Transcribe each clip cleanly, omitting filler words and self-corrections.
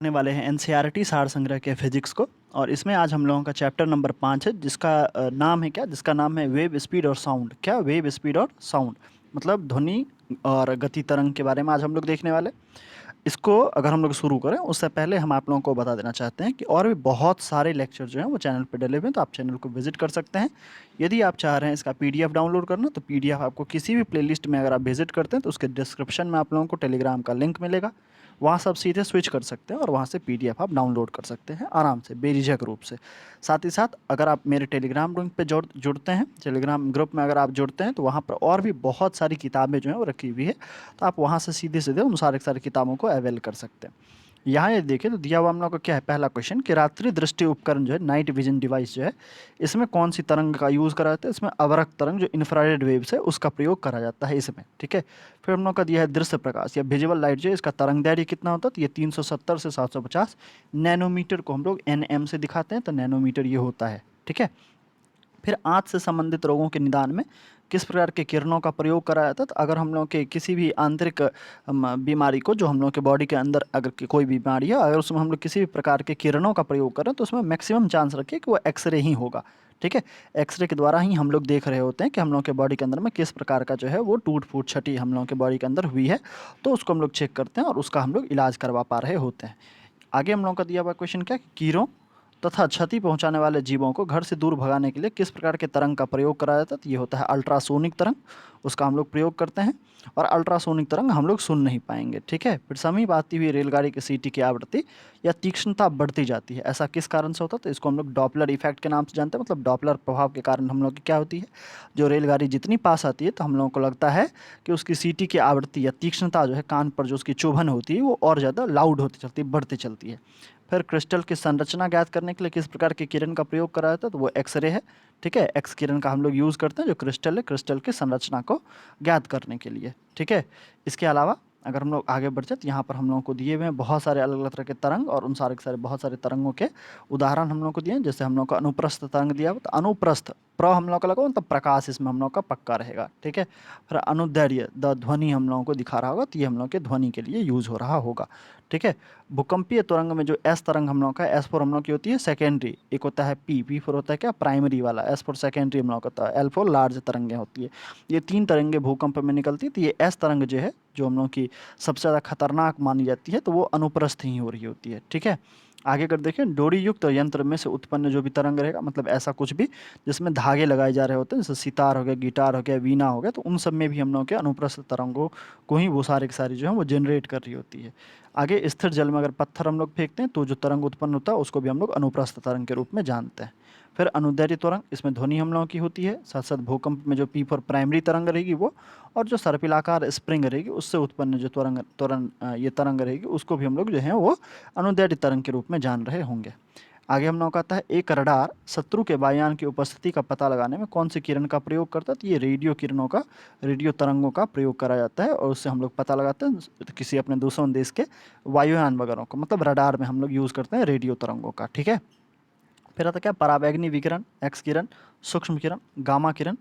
पढ़ने वाले हैं एनसीईआरटी सार संग्रह के फिजिक्स को। और इसमें आज हम लोगों का चैप्टर नंबर 5 है, जिसका नाम है क्या, जिसका नाम है वेव स्पीड और साउंड। क्या वेव स्पीड और साउंड मतलब ध्वनि और गति तरंग के बारे में आज हम लोग देखने वाले। इसको अगर हम लोग शुरू करें उससे पहले हम आप लोगों को बता देना चाहते हैं कि और भी बहुत सारे लेक्चर जो हैं वो चैनल पर डले हुए हैं, तो आप चैनल को विजिट कर सकते हैं। यदि आप चाह रहे हैं इसका पीडीएफ डाउनलोड करना, तो पीडीएफ आपको किसी भी प्लेलिस्ट में अगर आप विजिट करते हैं तो उसके डिस्क्रिप्शन में आप लोगों को टेलीग्राम का लिंक मिलेगा। वहाँ से आप सीधे स्विच कर सकते हैं और वहाँ से पीडीएफ आप डाउनलोड कर सकते हैं आराम से, बेझिझक रूप से। साथ ही साथ अगर आप मेरे टेलीग्राम लिंक पे जुड़ते हैं, टेलीग्राम ग्रुप में अगर आप जुड़ते हैं, तो वहाँ पर और भी बहुत सारी किताबें जो हैं वो रखी हुई है, तो आप वहाँ से सीधे सीधे उन सारे सारी किताबों को अवेल कर सकते हैं। यहाँ ये देखिए, तो दिया हुआ हम लोग का क्या है, पहला क्वेश्चन कि रात्रि दृष्टि उपकरण जो है, नाइट विजन डिवाइस जो है, इसमें कौन सी तरंग का यूज़ करा जाता है। इसमें अवरक्त तरंग जो इंफ्रारेड वेव्स है उसका प्रयोग करा जाता है इसमें। ठीक है, फिर हम लोग का दिया है दृश्य प्रकाश या विजुअल लाइट जो है, इसका तरंग दैर्घ्य कितना होता है, तो ये 370 से 750 नैनोमीटर को हम लोग एनएम से दिखाते हैं, तो नैनोमीटर ये होता है। ठीक है, फिर आँख से संबंधित रोगों के निदान में किस प्रकार के किरणों का प्रयोग करा जाता है। तो अगर हम लोग के किसी भी आंतरिक बीमारी को, जो हम लोग के बॉडी के अंदर अगर कोई बीमारी है, अगर उसमें हम लोग किसी भी प्रकार के किरणों का प्रयोग करें, तो उसमें मैक्सिमम चांस रखिए कि वो एक्सरे ही होगा। ठीक है, एक्सरे के द्वारा ही हम लोग देख रहे होते हैं कि हम लोग के बॉडी के अंदर में किस प्रकार का जो है वो टूट फूट छटी हम लोग के बॉडी के अंदर हुई है, तो उसको हम लोग चेक करते हैं और उसका हम लोग इलाज करवा पा रहे होते हैं। आगे हम लोगों का दिया हुआ क्वेश्चन क्या, कीड़ों तथा क्षति पहुंचाने वाले जीवों को घर से दूर भगाने के लिए किस प्रकार के तरंग का प्रयोग करा जाता है। तो ये होता है अल्ट्रासोनिक तरंग, उसका हम लोग प्रयोग करते हैं। और अल्ट्रासोनिक तरंग हम लोग सुन नहीं पाएंगे। ठीक है, फिर समीप आती हुई रेलगाड़ी की सीटी की आवृत्ति या तीक्ष्णता बढ़ती जाती है, ऐसा किस कारण से होता है। तो इसको हम लोग डॉपलर इफेक्ट के नाम से जानते हैं। मतलब डॉपलर प्रभाव के कारण हम लोग की क्या होती है, जो रेलगाड़ी जितनी पास आती है, तो हम लोगों को लगता है कि उसकी सीटी की आवृत्ति या तीक्ष्णता जो है, कान पर जो उसकी चुभन होती है, वो और ज़्यादा लाउड होती चलती है, बढ़ती चलती है। फिर क्रिस्टल की संरचना ज्ञात करने के लिए किस प्रकार की किरण का प्रयोग करा जाता है। तो वो एक्सरे है। ठीक है, एक्स किरण का हम लोग यूज़ करते हैं, जो क्रिस्टल है, क्रिस्टल की संरचना को ज्ञात करने के लिए। ठीक है, इसके अलावा अगर हम लोग आगे बढ़ जाए, तो यहाँ पर हम लोगों को दिए हुए हैं बहुत सारे अलग अलग तरह के तरंग, और उन सारे के सारे बहुत सारे तरंगों के उदाहरण हम लोग को दिए हैं। जैसे हम लोग को अनुप्रस्थ तरंग दिया हुआ, तो अनुप्रस्थ प्र हम लोग का लगा मतलब प्रकाश, इसमें हम लोग का पक्का रहेगा। ठीक है, फिर अनुदैर्घ्य द ध्वनि हम लोगों को दिखा रहा होगा, तो ये हम लोग के ध्वनि के लिए यूज़ हो रहा होगा। ठीक है, भूकंपीय तरंग में जो एस तरंग हम लोग का, एस फोर हम लोग की होती है सेकेंडरी, एक होता है पी फोर होता है क्या, प्राइमरी वाला, एस फोर सेकेंडरी हम लोग का होता है, एल फोर लार्ज तरंगें होती है। ये तीन तरंगें भूकंप में निकलती है। तो ये एस तरंग जो है, जो हम लोग की सबसे ज़्यादा खतरनाक मानी जाती है, तो वो अनुप्रस्थ ही हो रही होती है। ठीक है, आगे कर देखें, डोरी युक्त यंत्र में से उत्पन्न जो भी तरंग रहेगा, मतलब ऐसा कुछ भी जिसमें धागे लगाए जा रहे होते हैं, जैसे सितार हो गया, गिटार हो गया, वीणा हो गया, तो उन सब में भी हम लोग के अनुप्रस्थ तरंगों को ही वो सारी की सारी जो है वो जनरेट कर रही होती है। आगे स्थिर जल में अगर पत्थर हम लोग फेंकते हैं, तो जो तरंग उत्पन्न होता है उसको भी हम लोग अनुप्रस्थ तरंग के रूप में जानते हैं। फिर अनुदैर्घ्य तरंग, इसमें ध्वनि हम लोगों की होती है। साथ साथ भूकंप में जो पी फॉर प्राइमरी तरंग रहेगी वो, और जो सर्पिलाकार स्प्रिंग रहेगी उससे उत्पन्न जो ये तरंग रहेगी, उसको भी हम लोग जो है वो अनुदैर्घ्य तरंग के रूप में जान रहे होंगे। आगे हम लोग का आता है, एक रडार शत्रु के वायुयान की उपस्थिति का पता लगाने में कौन सी किरण का प्रयोग करता है। तो ये रेडियो किरणों का, रेडियो तरंगों का प्रयोग करा जाता है, और उससे हम लोग पता लगाते हैं किसी अपने दुश्मन देश के वायुयान वगैरह को, मतलब रडार में हम लोग यूज़ करते हैं रेडियो तरंगों का। ठीक है, फिर आता क्या, पराबैंगनी विकिरण, एक्स किरण, सूक्ष्म किरण, गामा किरण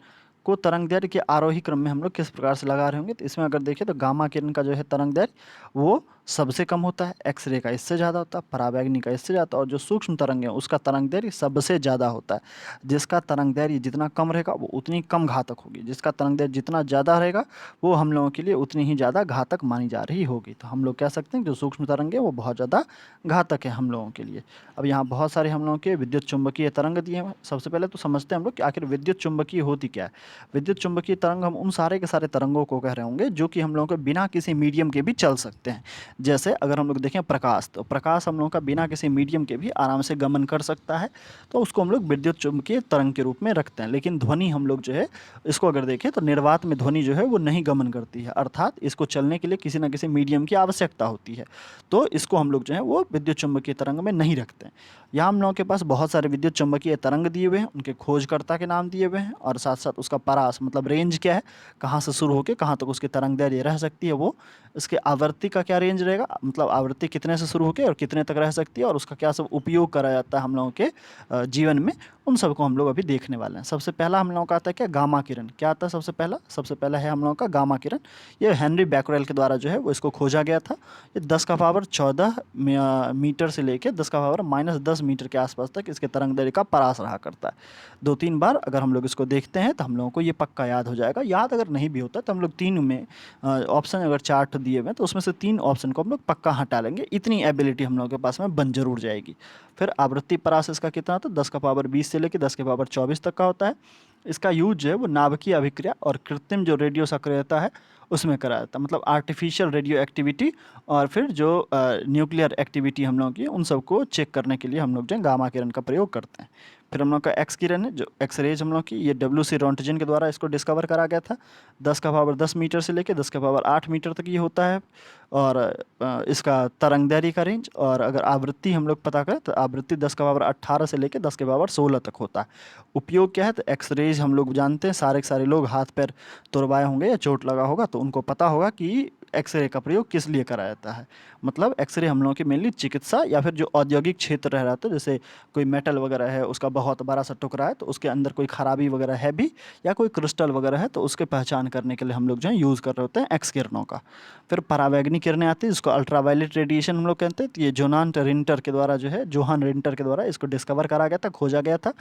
को तरंग दैर्घ्य के आरोही क्रम में हम लोग किस प्रकार से लगा रहे होंगे। तो इसमें अगर देखें, तो गामा किरण का जो है तरंग दैर्घ्य वो सबसे कम होता है, एक्सरे का इससे ज़्यादा होता है, पराबैंगनी का इससे ज़्यादा, और जो सूक्ष्म तरंग है उसका तरंग दैर्घ्य सबसे ज़्यादा होता है। जिसका तरंग दैर्घ्य जितना कम रहेगा वो उतनी कम घातक होगी, जिसका तरंग दैर्घ्य जितना ज़्यादा रहेगा वो हम लोगों के लिए उतनी ही ज़्यादा घातक मानी जा रही होगी। तो हम लोग कह सकते हैं कि जो सूक्ष्म तरंग है वो बहुत ज़्यादा घातक है हम लोगों के लिए। अब यहाँ बहुत सारे हम लोगों के विद्युत चुंबकीय तरंग दिए हैं। सबसे पहले तो समझते हैं हम लोग कि आखिर विद्युत चुंबकीय होती क्या है। विद्युत चुंबकीय तरंग हम उन सारे के सारे तरंगों को कह रहे होंगे जो कि हम लोगों के बिना किसी मीडियम के भी चल सकते हैं। जैसे अगर हम लोग देखें प्रकाश, तो प्रकाश हम लोगों का बिना किसी मीडियम के भी आराम से गमन कर सकता है, तो उसको हम लोग विद्युत चुंबकीय तरंग के रूप में रखते हैं। लेकिन ध्वनि हम लोग जो है, इसको अगर देखें तो निर्वात में ध्वनि जो है वो नहीं गमन करती है, अर्थात इसको चलने के लिए किसी न किसी मीडियम की आवश्यकता होती है, तो इसको हम लोग जो है वो विद्युत चुंबकीय तरंग में नहीं रखते हैं। यहाँ हम लोगों के पास बहुत सारे विद्युत चुंबकीय तरंग दिए हुए हैं, उनके खोजकर्ता के नाम दिए हुए हैं, और साथ साथ उसका परास मतलब रेंज क्या है, कहाँ से शुरू होकर कहाँ तक उसकी तरंग दैर्घ्य रह सकती है वो, इसके आवृत्ति का क्या रेंज रहेगा, मतलब आवृत्ति कितने से शुरू होकर और कितने तक रह सकती है और उसका क्या सब उपयोग करा जाता है हम लोगों के जीवन में, उन सबको हम लोग अभी देखने वाले हैं। सबसे पहला हम लोगों का आता है क्या, गामा किरण। क्या आता है सबसे पहला है हम लोगों का गामा किरण। ये हेनरी बैक्यूरेल के द्वारा जो है वो इसको खोजा गया था। ये 10⁻14 मीटर से लेके 10⁻−10 मीटर के आसपास तक इसके तरंग दैर्ध्य का परास रहा करता है। 2-3 बार अगर हम लोग इसको देखते हैं तो हम लोगों को ये पक्का याद हो जाएगा। याद अगर नहीं भी होता तो हम लोग 3 में ऑप्शन अगर 4 दिए हुए हैं तो उसमें से 3 ऑप्शन को हम लोग पक्का हटा लेंगे। इतनी एबिलिटी हम लोगों के पास में बन जरूर जाएगी। फिर आवृत्ति परास इसका कितना था, 10⁻20 से लेकर 10⁻24 तक का होता है। इसका यूज जो है वो नाभिकीय अभिक्रिया और कृत्रिम जो रेडियो सक्रियता है उसमें करा जाता है, मतलब आर्टिफिशियल रेडियो एक्टिविटी और फिर जो न्यूक्लियर एक्टिविटी हम लोगों की उन सबको चेक करने के लिए हम लोग जो है गामा किरण का प्रयोग करते हैं। फिर हम लोग का एक्स किरण है, जो एक्सरेज हम लोग की, ये WC रोंटजन के द्वारा इसको डिस्कवर करा गया था। 10⁻10 मीटर से लेकर 10⁻8 मीटर तक ये होता है। और इसका तरंग दैर्ध्य का रेंज, और अगर आवृत्ति हम लोग पता करें तो आवृत्ति 10⁻18 से लेकर 10⁻16 तक होता है। उपयोग क्या है, तो एक्सरेज हम लोग जानते हैं, सारे के सारे लोग हाथ पैर तुड़वाए होंगे या चोट लगा होगा तो उनको पता होगा कि एक्सरे का प्रयोग किस लिए करा जाता है। मतलब एक्सरे हम लोगों की मेनली चिकित्सा या फिर जो औद्योगिक क्षेत्र रह रहा था, जैसे कोई मेटल वगैरह है उसका बहुत बड़ा सा टुकड़ा है तो उसके अंदर कोई खराबी वगैरह है भी, या कोई क्रिस्टल वगैरह है तो उसके पहचान करने के लिए हम लोग जो है यूज़ कर रहे होते हैं एक्स किरणों का। फिर परावैंगनी किरणें आती है जिसको अल्ट्रावायलेट रेडिएशन हम लोग कहते हैं। तो ये जोहान रिंटर के द्वारा इसको डिस्कवर करा गया था, खोजा गया था।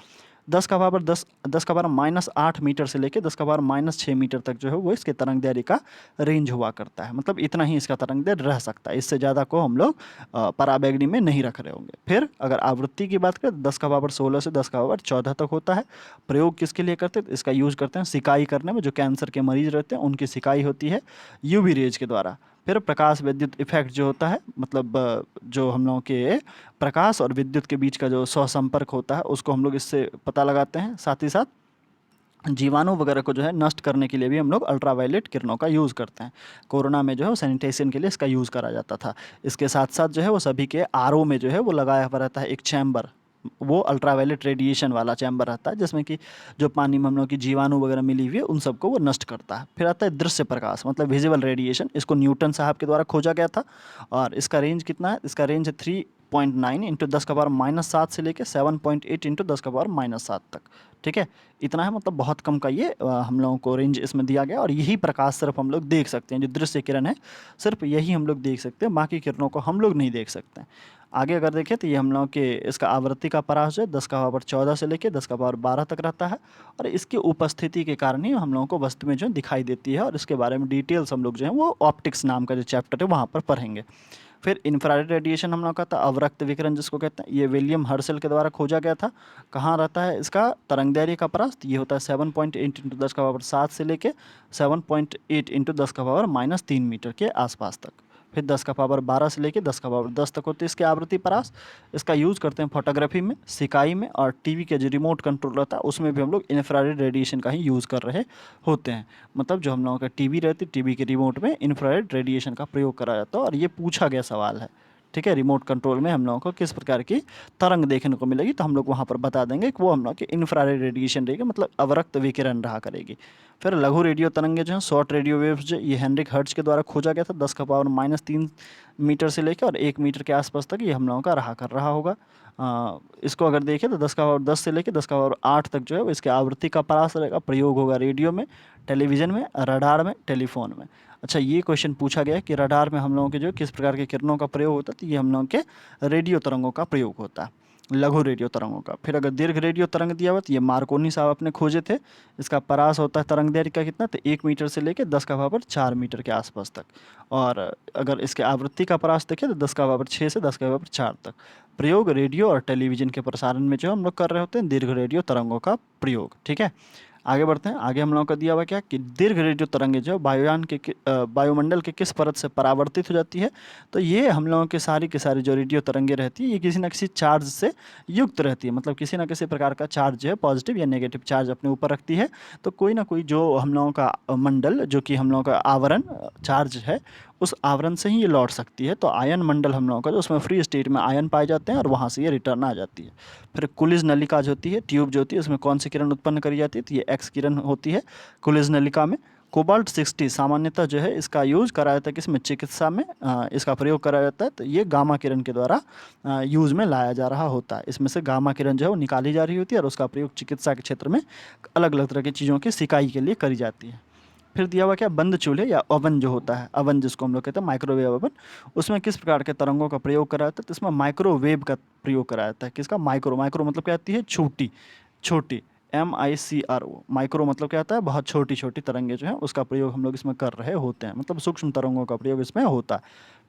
10⁻8 मीटर से लेकर 10⁻−6 मीटर तक जो है वो इसके तरंग दैर्ध्य का रेंज हुआ करता है। मतलब इतना ही इसका तरंग दैर्ध्य रह सकता है, इससे ज़्यादा को हम लोग पराबैंगनी में नहीं रख रहे होंगे। फिर अगर आवृत्ति की बात करें 10⁻16 से 10⁻14 तक होता है। प्रयोग किसके लिए करते हैं, तो इसका यूज करते हैं सिकाई करने में, जो कैंसर के मरीज रहते हैं उनकी सिकाई होती है UV रेज के द्वारा। फिर प्रकाश विद्युत इफेक्ट जो होता है, मतलब जो हम लोगों के प्रकाश और विद्युत के बीच का जो सहसंपर्क होता है उसको हम लोग इससे पता लगाते हैं। साथ ही साथ जीवाणु वगैरह को जो है नष्ट करने के लिए भी हम लोग अल्ट्रावायलेट किरणों का यूज़ करते हैं। कोरोना में जो है सैनिटेशन के लिए इसका यूज़ करा जाता था। इसके साथ साथ जो है वो सभी के RO में जो है वो लगाया हुआ रहता है एक चैम्बर, वो अल्ट्रावायलेट रेडिएशन वाला चैम्बर रहता है जिसमें कि जो पानी में हम लोग की जीवाणु वगैरह मिली हुई है उन सबको वो नष्ट करता है। फिर आता है दृश्य प्रकाश, मतलब विजिबल रेडिएशन। इसको न्यूटन साहब के द्वारा खोजा गया था और इसका रेंज कितना है, इसका रेंज है 3.9 इंटू 10⁻⁷ से लेकर 7.8 इंटू 10⁻⁷ तक। ठीक है, इतना है, मतलब बहुत कम का ये हम लोगों को रेंज इसमें दिया गया। और यही प्रकाश सिर्फ हम लोग देख सकते हैं, जो दृश्य किरण है सिर्फ यही हम लोग देख सकते हैं, बाकी किरणों को हम लोग नहीं देख सकते हैं। आगे अगर देखें तो ये हम लोग के इसका आवृत्ति का परास जो है 10⁻14 से लेकर 10⁻12 तक रहता है। और इसकी उपस्थिति के कारण ही हम लोगों को वस्तु में जो है दिखाई देती है। और इसके बारे में डिटेल्स हम लोग जो है वो ऑप्टिक्स नाम का जो चैप्टर है वहाँ पर पढ़ेंगे। फिर इंफ्रारेड रेडिएशन हम लोग का था, अवरक्त विकिरण जिसको कहते हैं, ये विलियम हर्शल के द्वारा खोजा गया था। कहाँ रहता है इसका तरंग दैर्ध्य का परास, ये होता है 7.8 इंटू 10⁻7 से लेके 7.8 इंटू 10⁻−3 मीटर के आसपास तक। फिर 10⁻12 से लेके 10⁻10 तक होती है इसकी आवृत्ति परास। इसका यूज़ करते हैं फोटोग्राफी में, सिकाई में, और टीवी के जो रिमोट कंट्रोल रहता है उसमें भी हम लोग इंफ्रारेड रेडिएशन का ही यूज़ कर रहे होते हैं। मतलब जो हम लोगों का टीवी रहती है, टीवी के रिमोट में इंफ्रारेड रेडिएशन का प्रयोग करा जाता है। और ये पूछा गया सवाल है, ठीक है, रिमोट कंट्रोल में हम लोगों को किस प्रकार की तरंग देखने को मिलेगी, तो हम लोग वहाँ पर बता देंगे कि वो हम लोग की इंफ्रारेड रेडिएशन रहेगी, मतलब अवरक्त विकिरण रहा करेगी। फिर लघु रेडियो तरंगे जो हैं, शॉर्ट रेडियो वेव्स, जो ये हेनरिक हर्ट्ज के द्वारा खोजा गया था 10⁻³ मीटर से लेकर और 1 मीटर के आसपास तक ये हम लोगों का रहा कर रहा होगा। इसको अगर देखें तो 10⁻10 से लेकर 10⁻8 तक जो है इसके आवृत्ति का परास रहेगा। प्रयोग होगा रेडियो में, टेलीविज़न में, रडार में, टेलीफोन में। अच्छा, ये क्वेश्चन पूछा गया है कि रडार में हम लोगों के जो किस प्रकार के किरणों का प्रयोग होता है, तो ये हम लोगों के रेडियो तरंगों का प्रयोग होता है, लघु रेडियो तरंगों का। फिर अगर दीर्घ रेडियो तरंग दिया हुआ तो ये मार्कोनी साहब अपने खोजे थे। इसका परास होता है तरंग दैर्ध्य का कितना, तो 1 मीटर से लेकर 10⁻4 मीटर के आसपास तक। और अगर इसके आवृत्ति का परास देखें तो 10⁻6 से 10⁻4 तक। प्रयोग रेडियो और टेलीविज़न के प्रसारण में जो हम लोग कर रहे होते हैं दीर्घ रेडियो तरंगों का प्रयोग। ठीक है, आगे बढ़ते हैं। आगे हम लोगों का दिया हुआ क्या कि दीर्घ रेडियो तरंगे जो वायुयान के वायुमंडल के किस परत से परावर्तित हो जाती है, तो ये हम लोगों के सारी की सारी जो रेडियो तरंगे रहती है ये किसी न किसी चार्ज से युक्त रहती है, मतलब किसी न किसी प्रकार का चार्ज जो है पॉजिटिव या नेगेटिव चार्ज अपने ऊपर रखती है। तो कोई ना कोई जो हम लोगों का मंडल, जो कि हम लोगों का आवरण चार्ज है, उस आवरण से ही ये लौट सकती है। तो आयन मंडल हम लोगों का जो उसमें फ्री स्टेट में आयन पाए जाते हैं और वहाँ से ये रिटर्न आ जाती है। फिर कुलिज नलिका जो होती है, ट्यूब जो होती है, उसमें कौन सी किरण उत्पन्न करी जाती है, तो ये एक्स किरण होती है कुलिज नलिका में। कोबाल्ट 60 सामान्यतः जो है इसका यूज़ करा जाता है किसमें, चिकित्सा में इसका प्रयोग करा जाता है। तो ये गामा किरण के द्वारा यूज़ में लाया जा रहा होता है। इसमें से गामा किरण जो है वो निकाली जा रही होती है और उसका प्रयोग चिकित्सा के क्षेत्र में अलग अलग तरह की चीज़ों की सिकाई के लिए करी जाती है। फिर दिया हुआ क्या, बंद चूल्हे या ओवन जो होता है, ओवन जिसको हम लोग कहते हैं माइक्रोवेव ओवन, उसमें किस प्रकार के तरंगों का प्रयोग करा जाता है। तो इसमें माइक्रोवेव का प्रयोग करा जाता है। किसका, माइक्रो, माइक्रो मतलब क्या आती है, छोटी, छोटी, MICRO, माइक्रो मतलब क्या आता है, बहुत छोटी छोटी तरंगे जो हैं उसका प्रयोग हम लोग इसमें कर रहे होते हैं, मतलब सूक्ष्म तरंगों का प्रयोग इसमें होता है।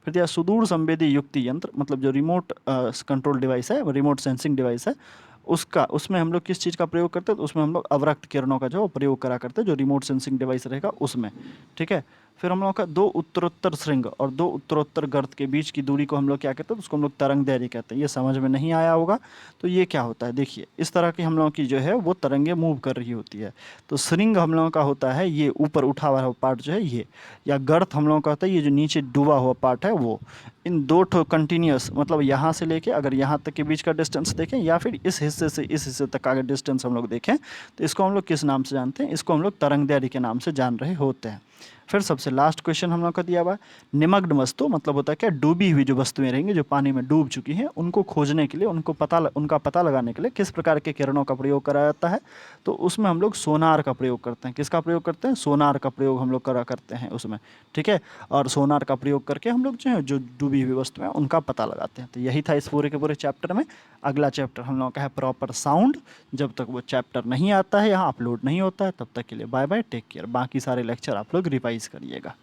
फिर दिया सुदूर संवेदी युक्ति यंत्र, मतलब जो रिमोट कंट्रोल डिवाइस है, रिमोट सेंसिंग डिवाइस है, उसका, उसमें हम लोग किस चीज़ का प्रयोग करते हैं, तो उसमें हम लोग अवरक्त किरणों का जो प्रयोग करा करते हैं, जो रिमोट सेंसिंग डिवाइस रहेगा उसमें। ठीक है। फिर हम लोग का दो उत्तरोत्तर श्रृंग और दो उत्तरोत्तर गर्त के बीच की दूरी को हम लोग क्या कहते हैं, तो उसको हम लोग तरंग दैर्ध्य कहते हैं। ये समझ में नहीं आया होगा तो ये क्या होता है, देखिए इस तरह की हम लोगों की जो है वो तरंगे मूव कर रही होती है। तो श्रृंग हम लोगों का होता है ये ऊपर उठा हुआ पार्ट जो है ये, या गर्त हम लोगों का होता है ये जो नीचे डूबा हुआ पार्ट है वो। इन दो ठो कंटिन्यूस, मतलब यहाँ से लेके अगर यहाँ तक के बीच का डिस्टेंस देखें या फिर इस हिस्से से इस हिस्से तक का अगर डिस्टेंस हम लोग देखें, तो इसको हम लोग किस नाम से जानते हैं, इसको हम लोग तरंग दैर्ध्य के नाम से जान रहे होते हैं। फिर सबसे लास्ट क्वेश्चन हम लोग का दिया हुआ है, निमग्न वस्तु मतलब होता है क्या, डूबी हुई जो वस्तुएं रहेंगी जो पानी में डूब चुकी हैं, उनको खोजने के लिए, उनका पता लगाने के लिए किस प्रकार के किरणों का प्रयोग करा जाता है। तो उसमें हम लोग सोनार का प्रयोग करते हैं। किसका प्रयोग करते हैं, सोनार का प्रयोग हम लोग करा करते हैं उसमें। ठीक है। और सोनार का प्रयोग करके हम लोग जो है जो डूबी हुई वस्तु है उनका पता लगाते हैं। तो यही था इस पूरे के पूरे चैप्टर में। अगला चैप्टर हम लोग का है प्रॉपर साउंड। जब तक वो चैप्टर नहीं आता है, यहाँ अपलोड नहीं होता है, तब तक के लिए बाय बाय, टेक केयर। बाकी सारे लेक्चर आप लोग रिवाइज करिएगा।